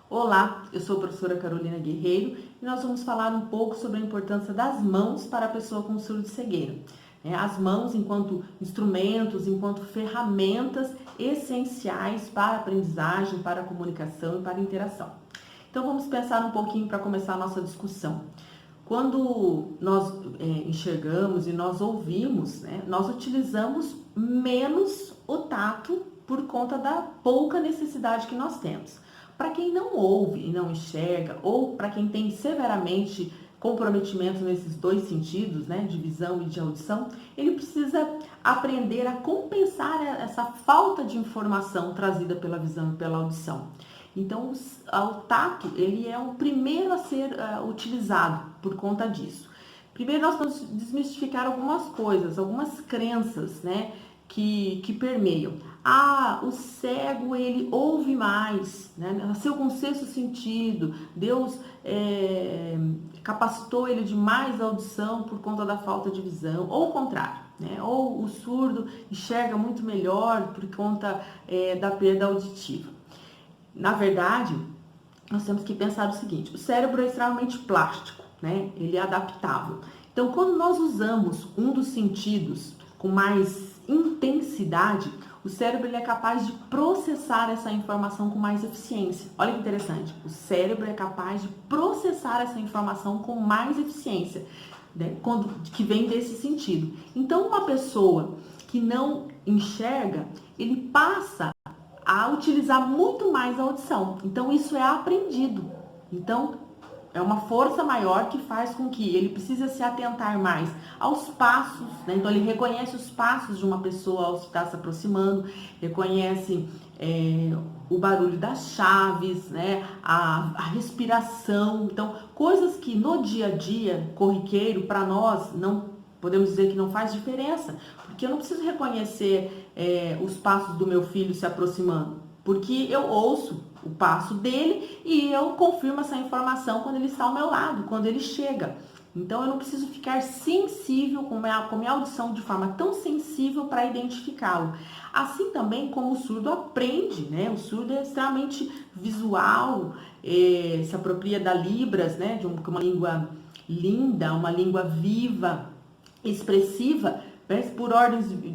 Olá, eu sou a professora Carolina Guerreiro e nós vamos falar um pouco sobre a importância das mãos para a pessoa com surdo-cegueira. As mãos enquanto instrumentos, enquanto ferramentas essenciais para a aprendizagem, para a comunicação e para a interação. Então vamos pensar um pouquinho para começar a nossa discussão. Quando nós enxergamos e nós ouvimos, nós utilizamos menos o tato por conta da pouca necessidade que nós temos. Para quem não ouve e não enxerga, ou para quem tem severamente comprometimento nesses dois sentidos, de visão e de audição, ele precisa aprender a compensar essa falta de informação trazida pela visão e pela audição. Então, o tato, ele é o primeiro a ser utilizado por conta disso. Primeiro, nós vamos desmistificar algumas coisas, algumas crenças, que permeiam. O cego, ele ouve mais, nasceu com sexto sentido, Deus capacitou ele de mais audição por conta da falta de visão, ou o contrário, ou o surdo enxerga muito melhor por conta da perda auditiva. Na verdade, nós temos que pensar o seguinte: o cérebro é extremamente plástico, ele é adaptável. Então, quando nós usamos um dos sentidos com mais intensidade, o cérebro ele é capaz de processar essa informação com mais eficiência. Olha que interessante, o cérebro é capaz de processar essa informação com mais eficiência, que vem desse sentido. Então, uma pessoa que não enxerga, ele passa a utilizar muito mais a audição. Então, isso é aprendido. Então, é uma força maior que faz com que ele precise se atentar mais aos passos, Então, ele reconhece os passos de uma pessoa ao estar se aproximando, reconhece o barulho das chaves, a respiração. Então, coisas que no dia a dia, corriqueiro, para nós, não podemos dizer que não faz diferença, porque eu não preciso reconhecer os passos do meu filho se aproximando, porque eu ouço o passo dele e eu confirmo essa informação quando ele está ao meu lado, quando ele chega. Então, eu não preciso ficar sensível com a minha audição de forma tão sensível para identificá-lo. Assim também como o surdo aprende, O surdo é extremamente visual, se apropria da Libras, de uma língua linda, uma língua viva, expressiva,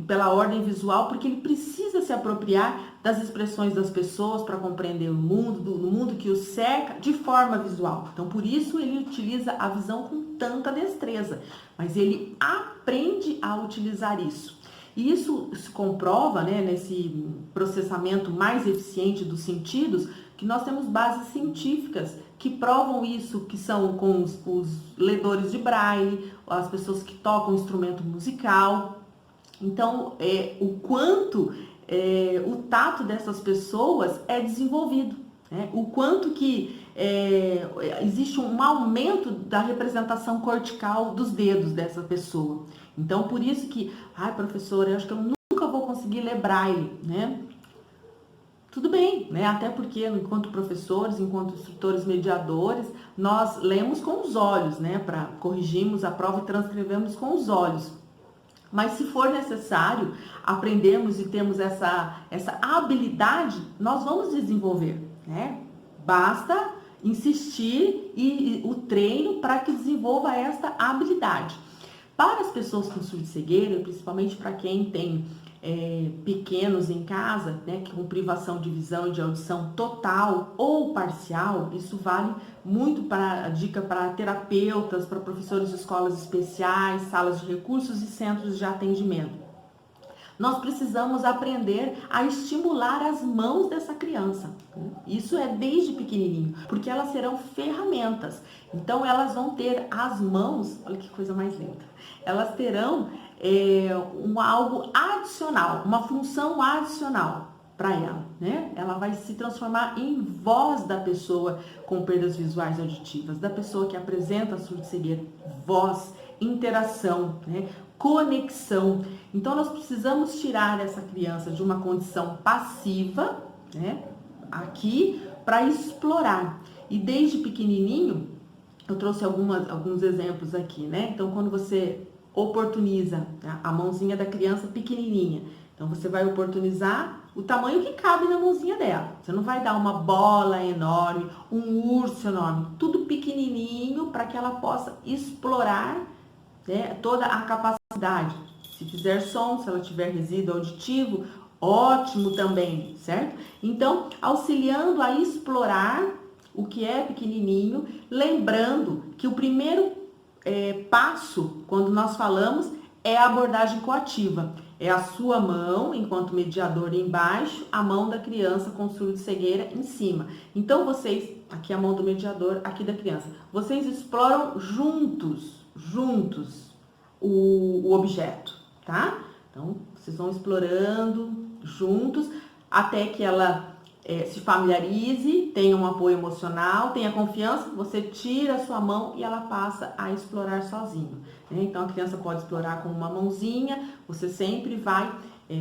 pela ordem visual, porque ele precisa se apropriar das expressões das pessoas para compreender o mundo, do mundo que o cerca de forma visual. Então, por isso ele utiliza a visão com tanta destreza, mas ele aprende a utilizar isso. E isso se comprova, nesse processamento mais eficiente dos sentidos, que nós temos bases científicas que provam isso, que são com os ledores de braille, as pessoas que tocam instrumento musical. Então, o quanto o tato dessas pessoas é desenvolvido, o quanto que existe um aumento da representação cortical dos dedos dessa pessoa. Então, por isso que, professora, eu acho que eu nunca vou conseguir ler braille, Tudo bem, Até porque, enquanto professores, enquanto instrutores mediadores, nós lemos com os olhos, Para corrigirmos a prova e transcrevemos com os olhos. Mas se for necessário aprendermos e termos essa habilidade, nós vamos desenvolver, Basta insistir e o treino para que desenvolva esta habilidade. Para as pessoas com surdo-cegueira, principalmente para quem tem pequenos em casa, com privação de visão e de audição total ou parcial, isso vale muito para a dica para terapeutas, para professores de escolas especiais, salas de recursos e centros de atendimento. Nós precisamos aprender a estimular as mãos dessa criança. Isso é desde pequenininho, porque elas serão ferramentas. Então, elas vão ter as mãos, olha que coisa mais linda, elas terão algo adicional, uma função adicional para ela, Ela vai se transformar em voz da pessoa com perdas visuais e auditivas, da pessoa que apresenta a surdo-cegueira, voz, interação, conexão. Então, nós precisamos tirar essa criança de uma condição passiva, aqui, para explorar. E desde pequenininho, eu trouxe alguns exemplos aqui, Então, quando você oportuniza a mãozinha da criança pequenininha, então você vai oportunizar o tamanho que cabe na mãozinha dela. Você não vai dar uma bola enorme, um urso enorme, tudo pequenininho para que ela possa explorar, né, toda a capacidade. Se fizer som, se ela tiver resíduo auditivo, ótimo também, certo? Então, auxiliando a explorar o que é pequenininho, lembrando que o primeiro passo, quando nós falamos, é a abordagem coativa. É a sua mão, enquanto mediador embaixo, a mão da criança com surdo e cegueira em cima. Então, vocês, aqui a mão do mediador, aqui da criança, vocês exploram juntos o objeto, tá? Então, vocês vão explorando juntos até que ela se familiarize, tenha um apoio emocional, tenha confiança, você tira a sua mão e ela passa a explorar sozinho, né? Então, a criança pode explorar com uma mãozinha, você sempre vai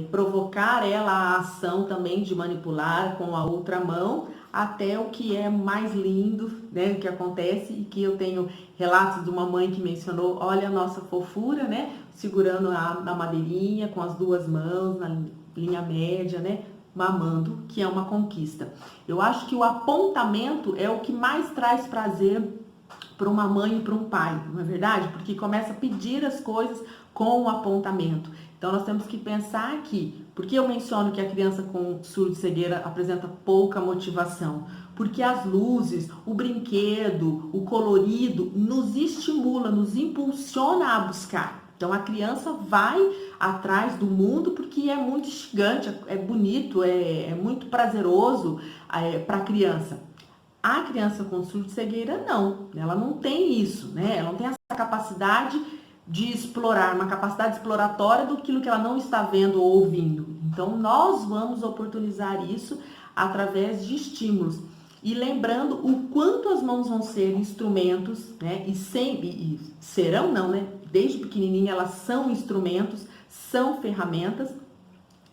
provocar ela a ação também de manipular com a outra mão, até o que é mais lindo, né, que acontece e que eu tenho relatos de uma mãe que mencionou, olha a nossa fofura, né, segurando na madeirinha com as duas mãos, na linha média, né, mamando, que é uma conquista. Eu acho que o apontamento é o que mais traz prazer para uma mãe e para um pai, não é verdade? Porque começa a pedir as coisas com o apontamento. Então, nós temos que pensar aqui, porque eu menciono que a criança com surdo e cegueira apresenta pouca motivação? Porque as luzes, o brinquedo, o colorido nos estimula, nos impulsiona a buscar. Então, a criança vai atrás do mundo porque é muito instigante, é bonito, é muito prazeroso para a criança. A criança com surdo e cegueira não, ela não tem isso, né? Ela não tem essa capacidade de explorar, uma capacidade exploratória do que ela não está vendo ou ouvindo. Então, nós vamos oportunizar isso através de estímulos. E lembrando o quanto as mãos vão ser instrumentos, né? E serão não, né? Desde pequenininha elas são instrumentos, são ferramentas.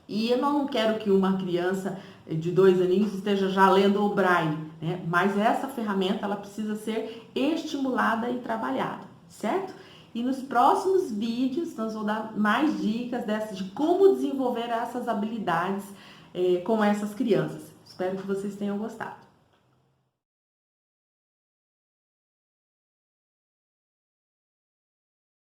E eu não quero que uma criança de 2 aninhos esteja já lendo o braille, né? Mas essa ferramenta ela precisa ser estimulada e trabalhada, certo? E nos próximos vídeos nós vamos dar mais dicas de como desenvolver essas habilidades com essas crianças. Espero que vocês tenham gostado.